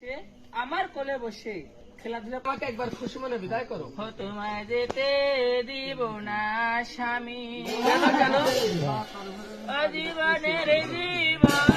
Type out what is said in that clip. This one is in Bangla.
আমার কোলে বসে খেলাধুলা আমাকে একবার খুশি মনে বিদায় করো। তোমায় যেতে দিব না স্বামী কেন কেন? জীবনের জীবন